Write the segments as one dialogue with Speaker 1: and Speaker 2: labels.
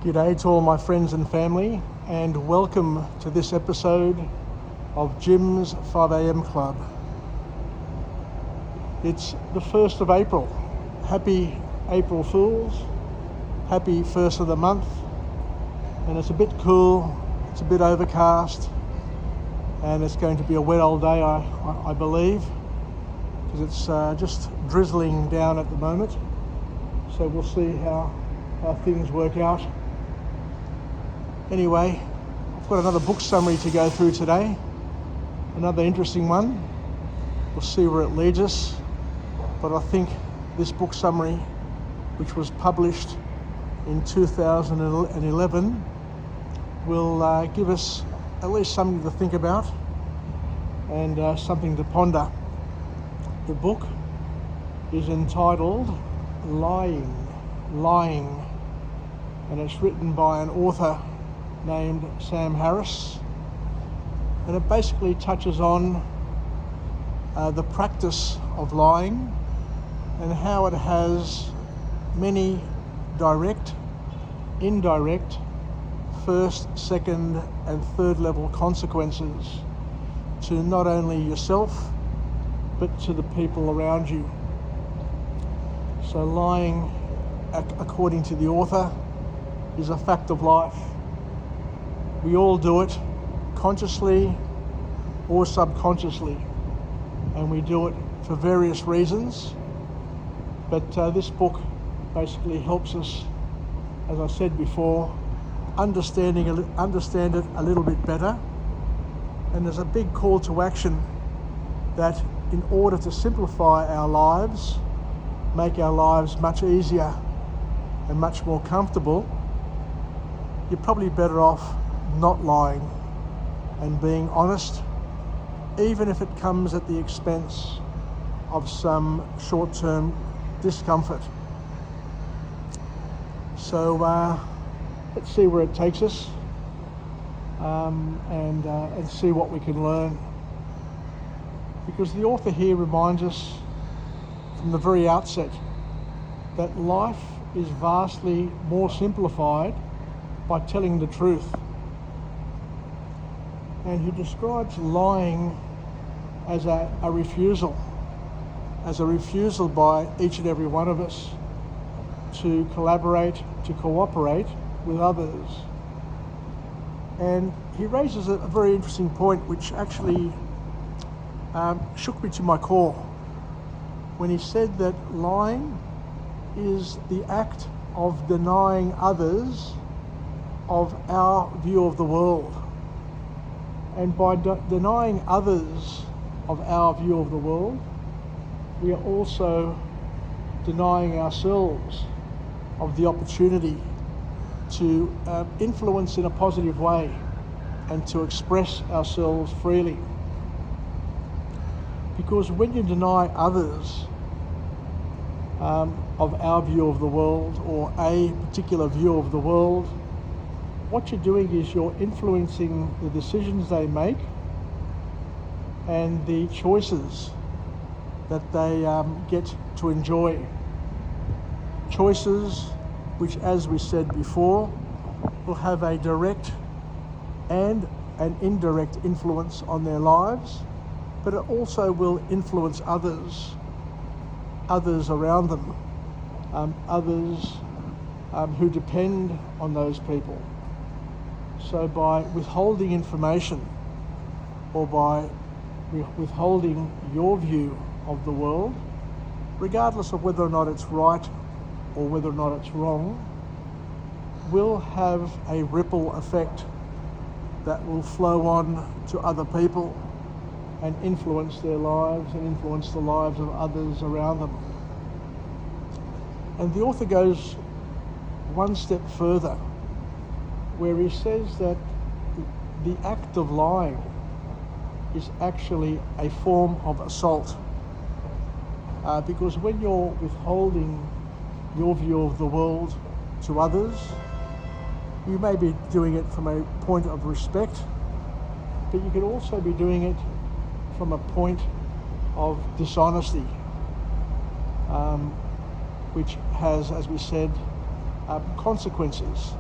Speaker 1: G'day to all my friends and family, and welcome to this episode of Jim's 5am Club. It's the 1st of April. Happy April Fools. Happy 1st of the month. And it's a bit cool, it's a bit overcast, and it's going to be a wet old day, I believe, because it's just drizzling down at the moment. So we'll see how things work out. Anyway, I've got another book summary to go through today, another interesting one. We'll see where it leads us, but I think this book summary, which was published in 2011, will give us at least something to think about and something to ponder. The book is entitled Lying, and it's written by an author named Sam Harris, and it basically touches on the practice of lying and how it has many direct, indirect, first, second and third level consequences to not only yourself but to the people around you. So lying, according to the author, is a fact of life. We all do it, consciously or subconsciously, and we do it for various reasons. But this book basically helps us, as I said before, understand it a little bit better. And there's a big call to action that in order to simplify our lives, make our lives much easier and much more comfortable, you're probably better off not lying and being honest, even if it comes at the expense of some short-term discomfort. So let's see where it takes us, and see what we can learn. Because the author here reminds us from the very outset that life is vastly more simplified by telling the truth. And he describes lying as a refusal by each and every one of us to collaborate, to cooperate with others. And he raises a very interesting point which actually shook me to my core when he said that lying is the act of denying others of our view of the world. And by denying others of our view of the world, we are also denying ourselves of the opportunity to influence in a positive way and to express ourselves freely. Because when you deny others of our view of the world, or a particular view of the world, what you're doing is you're influencing the decisions they make and the choices that they get to enjoy. Choices which, as we said before, will have a direct and an indirect influence on their lives, but it also will influence others around them, others who depend on those people. So by withholding information, or by withholding your view of the world, regardless of whether or not it's right or whether or not it's wrong, will have a ripple effect that will flow on to other people and influence their lives and influence the lives of others around them. And the author goes one step further, where he says that the act of lying is actually a form of assault. Because when you're withholding your view of the world to others, you may be doing it from a point of respect, but you could also be doing it from a point of dishonesty, which has, as we said, consequences.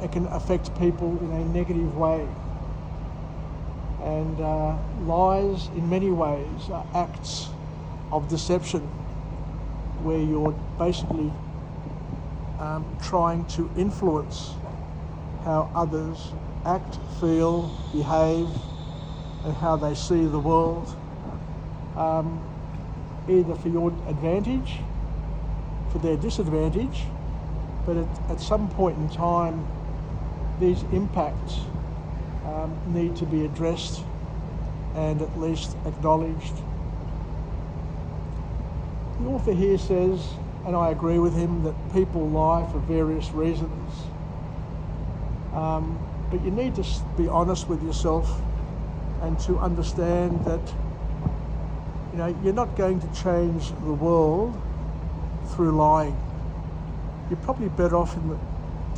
Speaker 1: It can affect people in a negative way. And lies, in many ways, are acts of deception, where you're basically trying to influence how others act, feel, behave, and how they see the world, either for your advantage, for their disadvantage, but at some point in time, these impacts need to be addressed and at least acknowledged. The author here says, and I agree with him, that people lie for various reasons. But you need to be honest with yourself and to understand that you're not going to change the world through lying. You're probably better off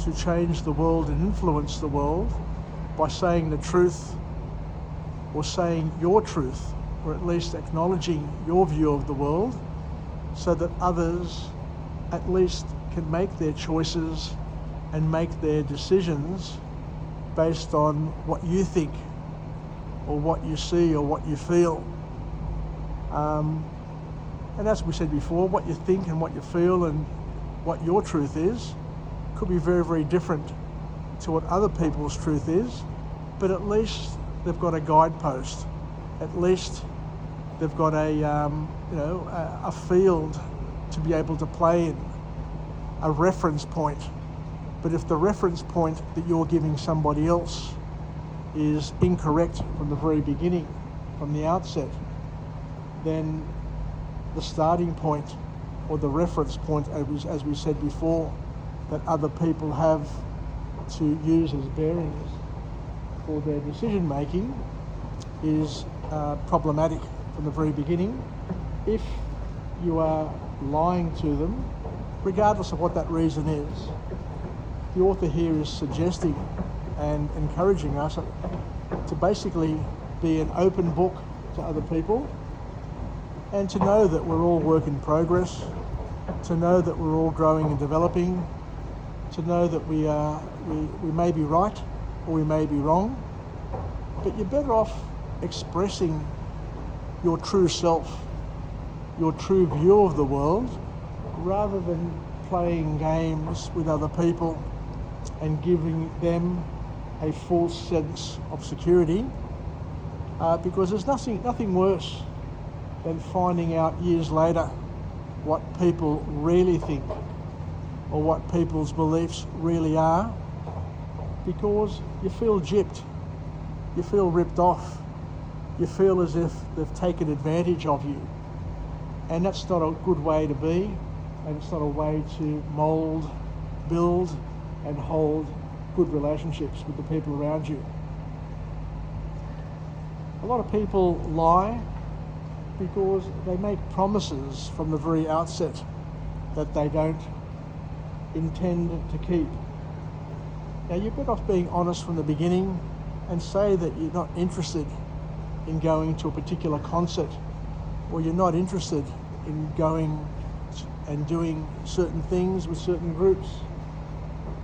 Speaker 1: to change the world and influence the world by saying the truth, or saying your truth, or at least acknowledging your view of the world, so that others at least can make their choices and make their decisions based on what you think, or what you see, or what you feel. And as we said before, what you think and what you feel and what your truth is could be very, very different to what other people's truth is, but at least they've got a guidepost. At least they've got a field to be able to play in, a reference point. But if the reference point that you're giving somebody else is incorrect from the very beginning, from the outset, then the starting point, or the reference point, as we said before, that other people have to use as bearings for their decision making is problematic from the very beginning. If you are lying to them, regardless of what that reason is, the author here is suggesting and encouraging us to basically be an open book to other people, and to know that we're all work in progress, to know that we're all growing and developing, to know that we may be right or we may be wrong, but you're better off expressing your true self, your true view of the world, rather than playing games with other people and giving them a false sense of security, because there's nothing worse than finding out years later what people really think, or what people's beliefs really are, because you feel gypped, you feel ripped off, you feel as if they've taken advantage of you. And that's not a good way to be, and it's not a way to mould, build and hold good relationships with the people around you. A lot of people lie because they make promises from the very outset that they don't intend to keep. Now, you're better off being honest from the beginning and say that you're not interested in going to a particular concert, or you're not interested in going and doing certain things with certain groups,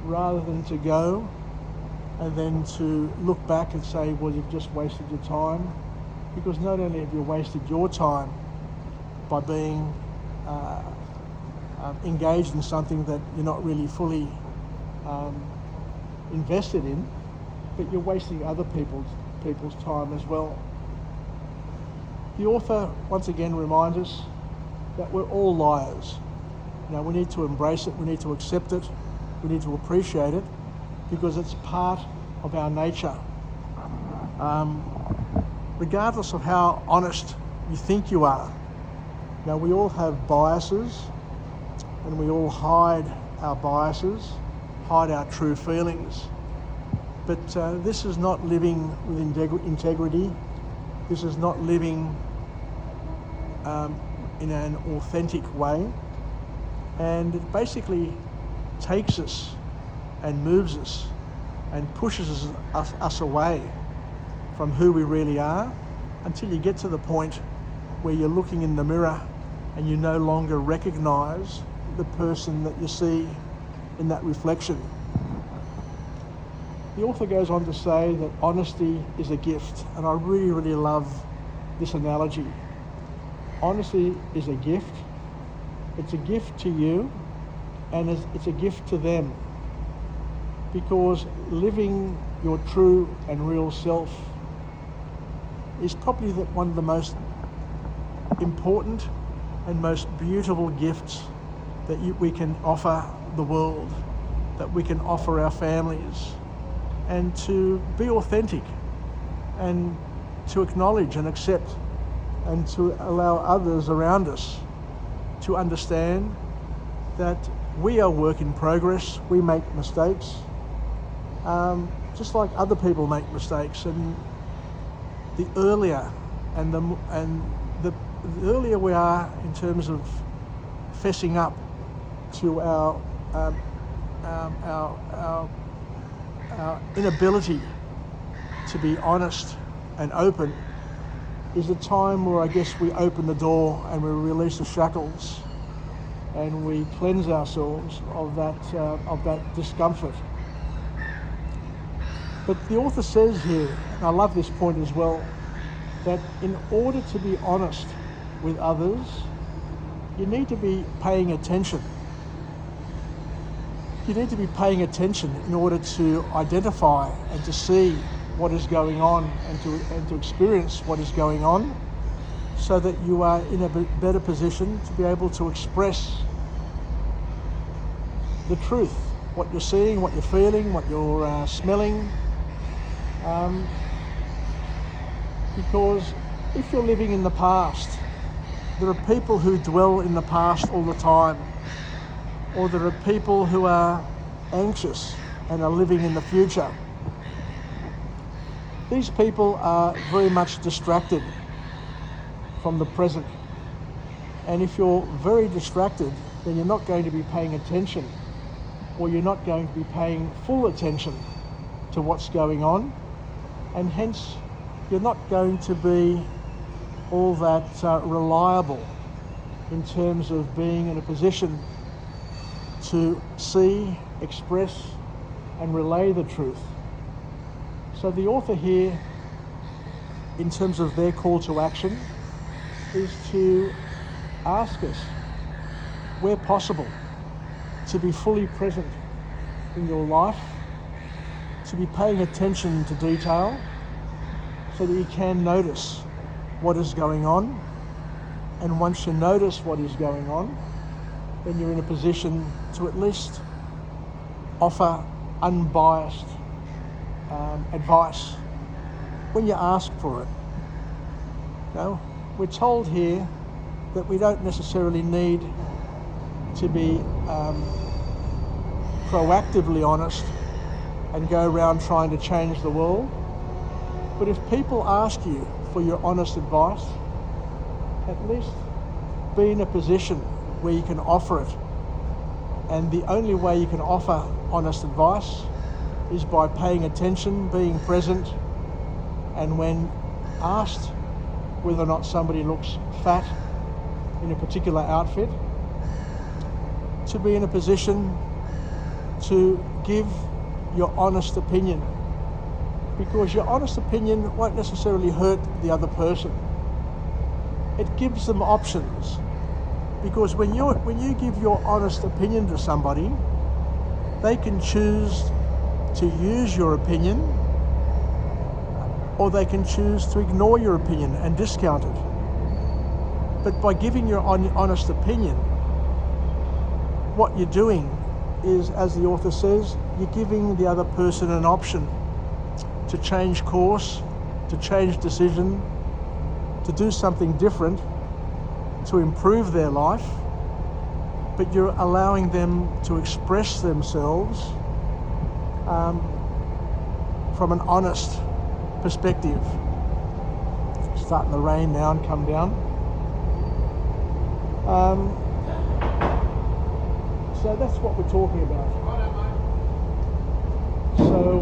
Speaker 1: rather than to go and then to look back and say, well, you've just wasted your time. Because not only have you wasted your time by being engaged in something that you're not really fully invested in, but you're wasting other people's time as well. The author once again reminds us that we're all liars. We need to embrace it, we need to accept it, we need to appreciate it, because it's part of our nature. Regardless of how honest you think you are. Now, we all have biases, and we all hide our biases, hide our true feelings. But this is not living with integrity. This is not living in an authentic way. And it basically takes us and moves us and pushes us away from who we really are, until you get to the point where you're looking in the mirror and you no longer recognise the person that you see in that reflection. The author goes on to say that honesty is a gift, and I really, really love this analogy. Honesty is a gift. It's a gift to you, and it's a gift to them, because living your true and real self is probably one of the most important and most beautiful gifts that we can offer the world, that we can offer our families, and to be authentic and to acknowledge and accept and to allow others around us to understand that we are work in progress, we make mistakes, just like other people make mistakes, and the earlier the earlier we are in terms of fessing up to our inability to be honest and open, is a time where I guess we open the door and we release the shackles and we cleanse ourselves of that discomfort. But the author says here, and I love this point as well, that in order to be honest with others, you need to be paying attention. You need to be paying attention in order to identify and to see what is going on and to experience what is going on, so that you are in a better position to be able to express the truth, what you're seeing, what you're feeling, what you're smelling. Because if you're living in the past, there are people who dwell in the past all the time, or there are people who are anxious and are living in the future. These people are very much distracted from the present. And if you're very distracted, then you're not going to be paying attention, or you're not going to be paying full attention to what's going on, and hence you're not going to be all that reliable in terms of being in a position to see, express and relay the truth. So the author here, in terms of their call to action, is to ask us, where possible, to be fully present in your life, to be paying attention to detail so that you can notice what is going on. And once you notice what is going on, then you're in a position to at least offer unbiased advice when you ask for it. No, we're told here that we don't necessarily need to be proactively honest and go around trying to change the world. But if people ask you for your honest advice, at least be in a position where you can offer it. And the only way you can offer honest advice is by paying attention, being present, and when asked whether or not somebody looks fat in a particular outfit, to be in a position to give your honest opinion, because your honest opinion won't necessarily hurt the other person. It gives them options, because when you give your honest opinion to somebody, they can choose to use your opinion, or they can choose to ignore your opinion and discount it. But by giving your honest opinion, what you're doing is, as the author says, you're giving the other person an option to change course, to change decision, to do something different, to improve their life, but you're allowing them to express themselves from an honest perspective. It's starting to rain now and come down. So that's what we're talking about. So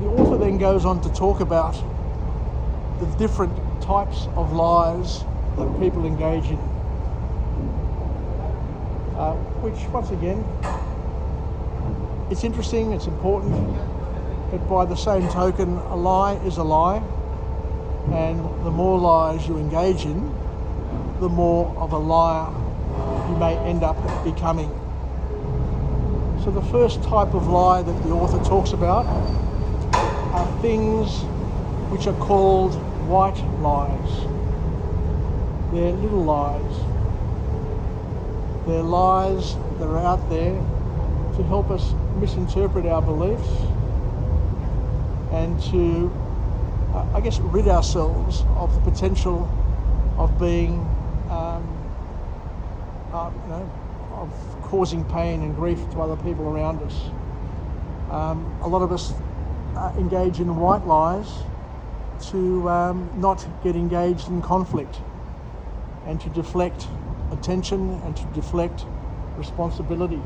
Speaker 1: the author then goes on to talk about the different types of lies that people engage in, which, once again, it's interesting, it's important, But by the same token, a lie is a lie, and the more lies you engage in, the more of a liar you may end up becoming. So the first type of lie that the author talks about are things which are called white lies. They're little lies. They're lies that are out there to help us misinterpret our beliefs and to, rid ourselves of the potential of being, of causing pain and grief to other people around us. A lot of us engage in white lies to not get engaged in conflict and to deflect attention and to deflect responsibility.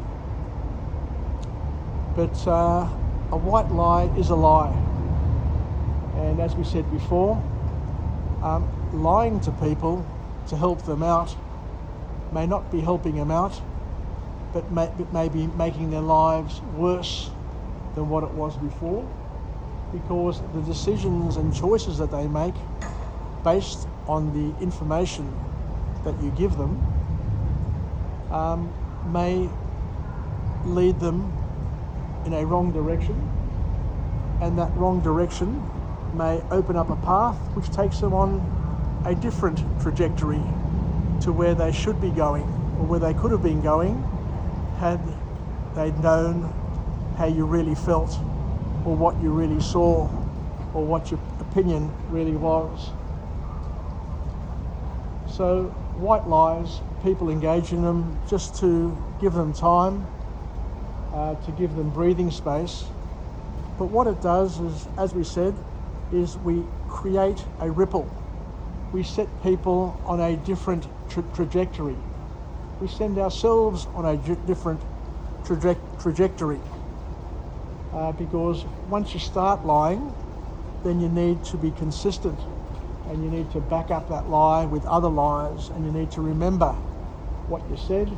Speaker 1: But a white lie is a lie. And as we said before, lying to people to help them out may not be helping them out, but may be making their lives worse than what it was before, because the decisions and choices that they make based on the information that you give them may lead them in a wrong direction, and that wrong direction may open up a path which takes them on a different trajectory to where they should be going, or where they could have been going had they'd known how you really felt, or what you really saw, or what your opinion really was. So white lies, people engage in them just to give them time, to give them breathing space. But what it does is, as we said, is we create a ripple. We set people on a different trajectory. We send ourselves on a different trajectory. Because once you start lying, then you need to be consistent, and you need to back up that lie with other lies, and you need to remember what you said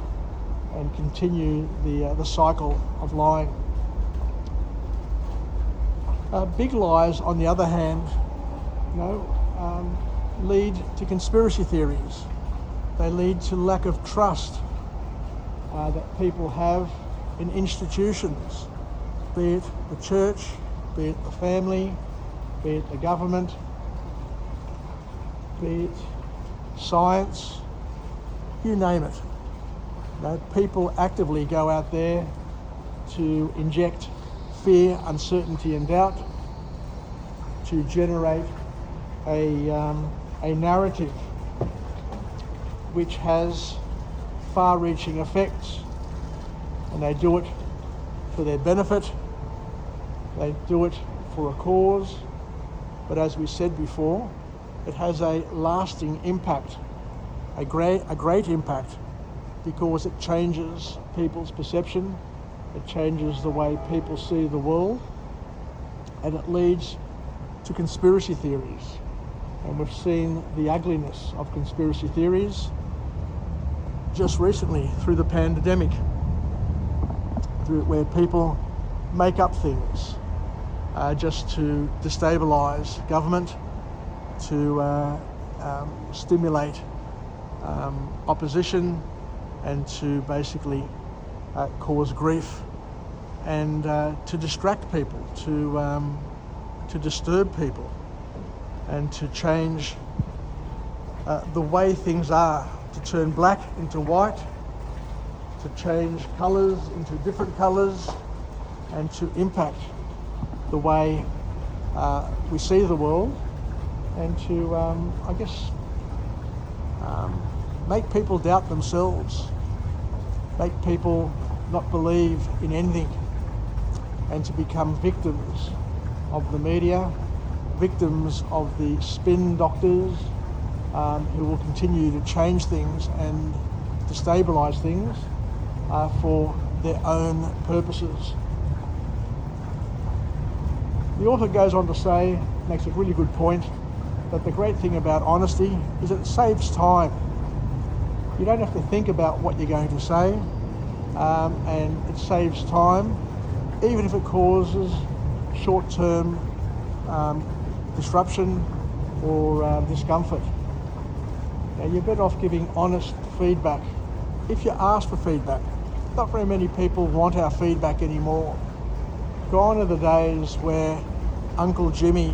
Speaker 1: and continue the cycle of lying. Big lies, on the other hand, lead to conspiracy theories. They lead to lack of trust that people have in institutions, be it the church, be it the family, be it the government, be it science, you name it. People actively go out there to inject fear, uncertainty and doubt, to generate a narrative which has far-reaching effects, and they do it for their benefit, they do it for a cause, but as we said before, it has a lasting impact, a great impact, because it changes people's perception, it changes the way people see the world, and it leads to conspiracy theories. And we've seen the ugliness of conspiracy theories just recently through the pandemic, where people make up things just to destabilise government, to stimulate opposition, and to basically cause grief, and to distract people, to disturb people, and to change the way things are, to turn black into white, to change colours into different colours, and to impact the way we see the world, and to, make people doubt themselves, make people not believe in anything, and to become victims of the media, victims of the spin doctors who will continue to change things and destabilise things for their own purposes. The author goes on to say, makes a really good point, that the great thing about honesty is it saves time. You don't have to think about what you're going to say, and it saves time, even if it causes short-term disruption or discomfort. Now, you're better off giving honest feedback if you ask for feedback. Not very many people want our feedback anymore. Gone are the days where Uncle Jimmy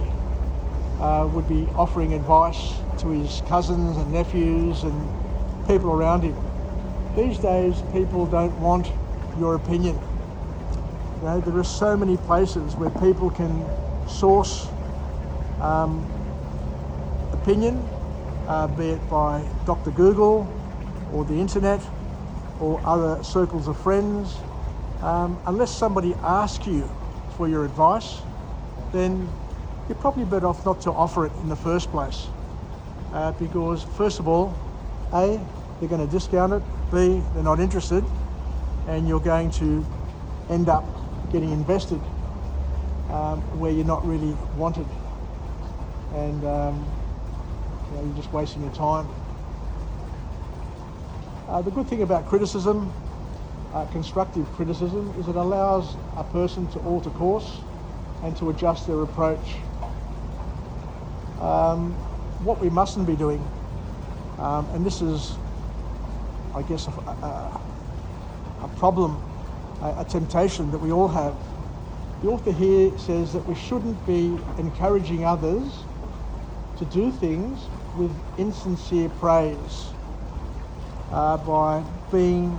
Speaker 1: would be offering advice to his cousins and nephews and people around him. These days, people don't want your opinion. You know, there are so many places where people can source opinion, be it by Dr. Google or the internet or other circles of friends. Unless somebody asks you for your advice, then you're probably better off not to offer it in the first place. Because first of all, A, they're going to discount it, B, they're not interested, and you're going to end up getting invested where you're not really wanted. And you're just wasting your time. The good thing about criticism, constructive criticism, is it allows a person to alter course and to adjust their approach. What we mustn't be doing, and this is, I guess, a problem, a temptation that we all have. The author here says that we shouldn't be encouraging others to do things with insincere praise, by being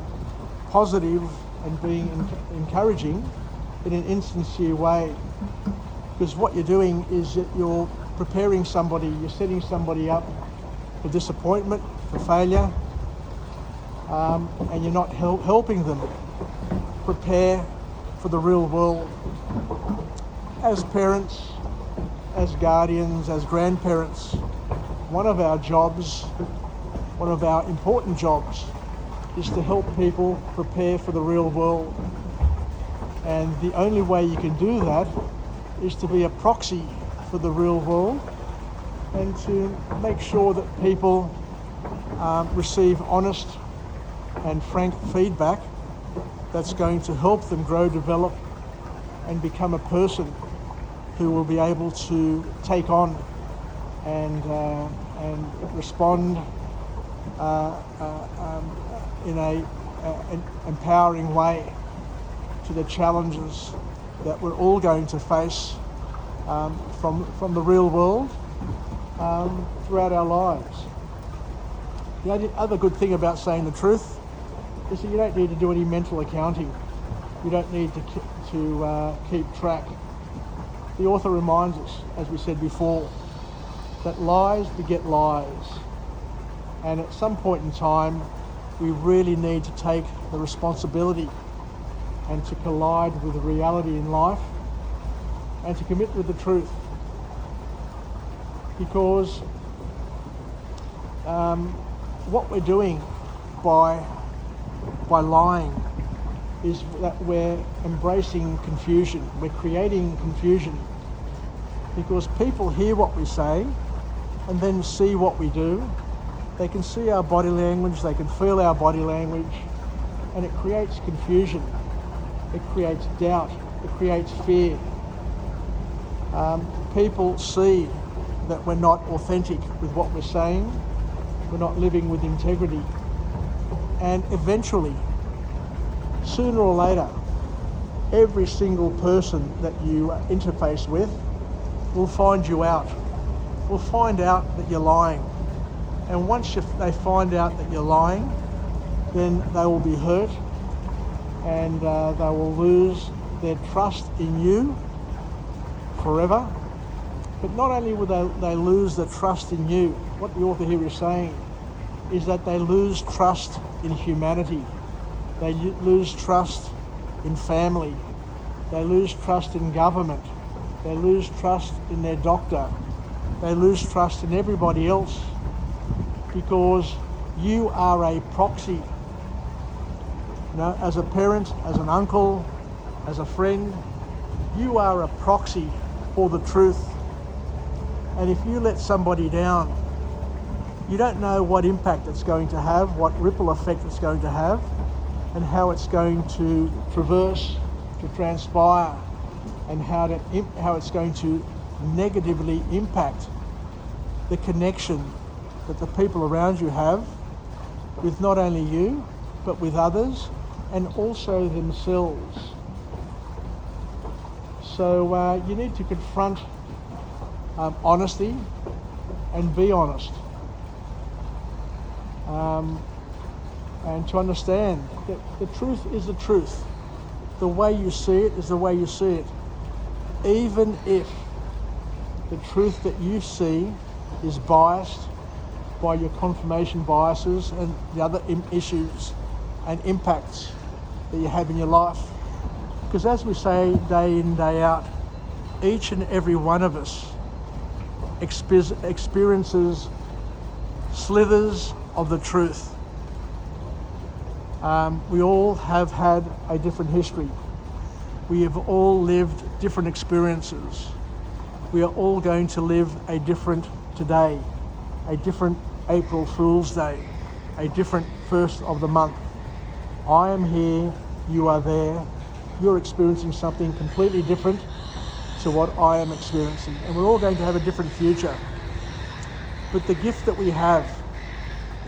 Speaker 1: positive and being encouraging in an insincere way. Because what you're doing is that you're preparing somebody, you're setting somebody up for disappointment, for failure, and you're not helping them prepare for the real world. As parents, as guardians, as grandparents, one of our jobs, one of our important jobs, is to help people prepare for the real world. And the only way you can do that is to be a proxy for the real world and to make sure that people receive honest and frank feedback that's going to help them grow, develop, and become a person who will be able to take on and respond in an empowering way to the challenges that we're all going to face from the real world throughout our lives. The other good thing about saying the truth is that you don't need to do any mental accounting. You don't need to keep track. The author reminds us, as we said before, that lies beget lies. And at some point in time, we really need to take the responsibility and to collide with the reality in life and to commit with the truth. Because what we're doing by lying is that we're embracing confusion. We're creating confusion because people hear what we say and then see what we do. They can see our body language, they can feel our body language, and it creates confusion. It creates doubt. It creates fear. People see that we're not authentic with what we're saying. We're not living with integrity. And eventually, sooner or later, every single person that you interface with will find you out. Will find out that you're lying. And once they find out that you're lying, then they will be hurt and they will lose their trust in you forever. But not only will they lose the trust in you, what the author here is saying is that they lose trust in humanity. They lose trust in family. They lose trust in government. They lose trust in their doctor. They lose trust in everybody else because you are a proxy. You know, as a parent, as an uncle, as a friend, you are a proxy for the truth. And if you let somebody down, you don't know what impact it's going to have, what ripple effect it's going to have, and how it's going to traverse, to transpire, and how it's going to negatively impact the connection that the people around you have with not only you, but with others and also themselves. So you need to confront honesty and be honest. And to understand that the truth is the truth. The way you see it is the way you see it. Even if the truth that you see is biased by your confirmation biases and the other issues and impacts that you have in your life. Because as we say day in, day out, each and every one of us experiences slithers of the truth. We all have had a different history. We have all lived different experiences. We are all going to live a different today, a different April Fool's Day, a different first of the month. I am here, you are there. You're experiencing something completely different to what I am experiencing. And we're all going to have a different future. But the gift that we have,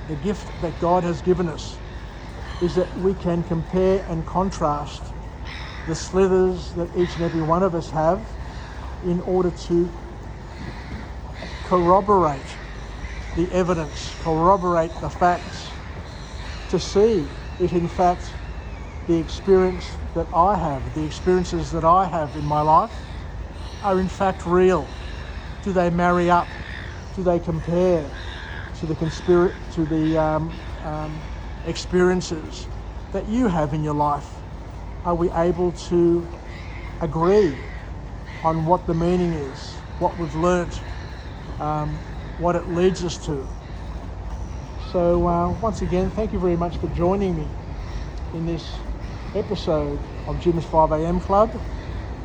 Speaker 1: the gift that God has given us, is that we can compare and contrast the slithers that each and every one of us have in order to corroborate the evidence, corroborate the facts, to see if in fact the experience that I have, the experiences that I have in my life are in fact real. Do they marry up? Do they compare to the experiences that you have in your life? Are we able to agree on what the meaning is, what we've learnt, what it leads us to? So once again, thank you very much for joining me in this episode of Jim's 5am Club.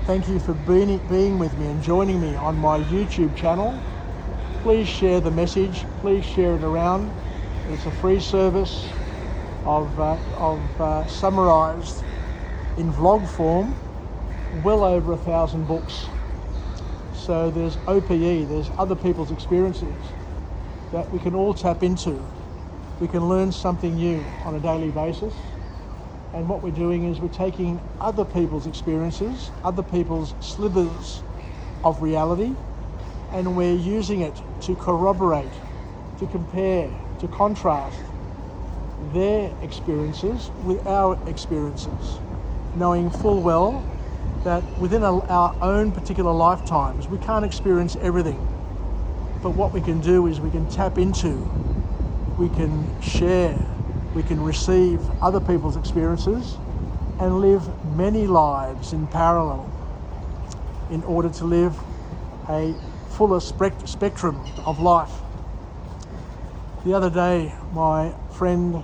Speaker 1: Thank you for being with me and joining me on my YouTube channel. Please share the message, please share it around. It's a free service of summarised in vlog form, well over 1,000 books. So there's OPE, there's other people's experiences that we can all tap into. We can learn something new on a daily basis. And what we're doing is we're taking other people's experiences, other people's slithers of reality, and we're using it to corroborate, to compare, to contrast their experiences with our experiences, knowing full well that within our own particular lifetimes, we can't experience everything. But what we can do is we can tap into, we can share, we can receive other people's experiences and live many lives in parallel in order to live a fuller spectrum of life. The other day, my friend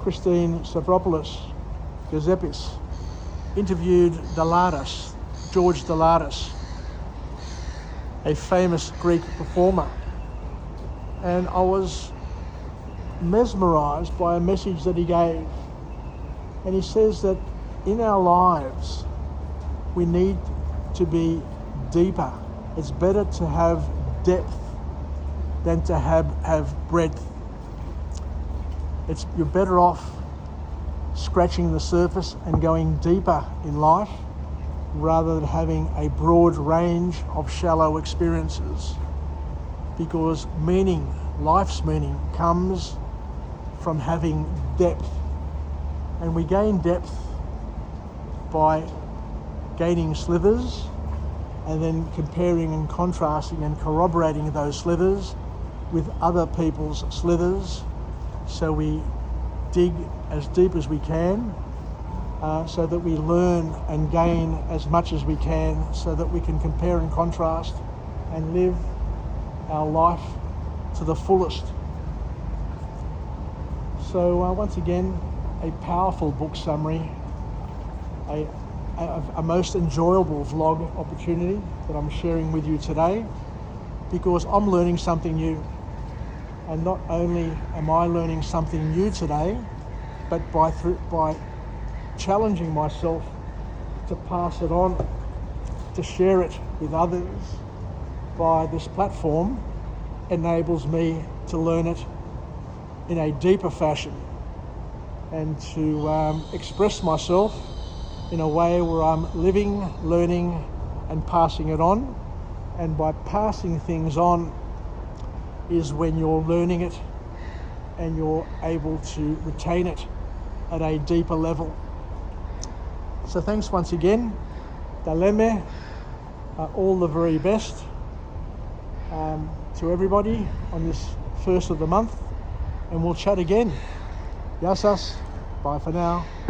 Speaker 1: Christine Stavropoulos Gazepis interviewed George Delatis, a famous Greek performer. And I was mesmerised by a message that he gave. And he says that in our lives, we need to be deeper. It's better to have depth than to have breadth. You're better off scratching the surface and going deeper in life rather than having a broad range of shallow experiences, because life's meaning comes from having depth, and we gain depth by gaining slithers and then comparing and contrasting and corroborating those slithers with other people's slithers. So we dig as deep as we can so that we learn and gain as much as we can, so that we can compare and contrast and live our life to the fullest. So once again, a powerful book summary, a most enjoyable vlog opportunity that I'm sharing with you today, because I'm learning something new. And not only am I learning something new today, but by challenging myself to pass it on to share it with others via this platform enables me to learn it in a deeper fashion and to express myself in a way where I'm living, learning and passing it on. And by passing things on is when you're learning it and you're able to retain it at a deeper level. So thanks once again. Daleme, all the very best to everybody on this first of the month, and we'll chat again. Yasas, bye for now.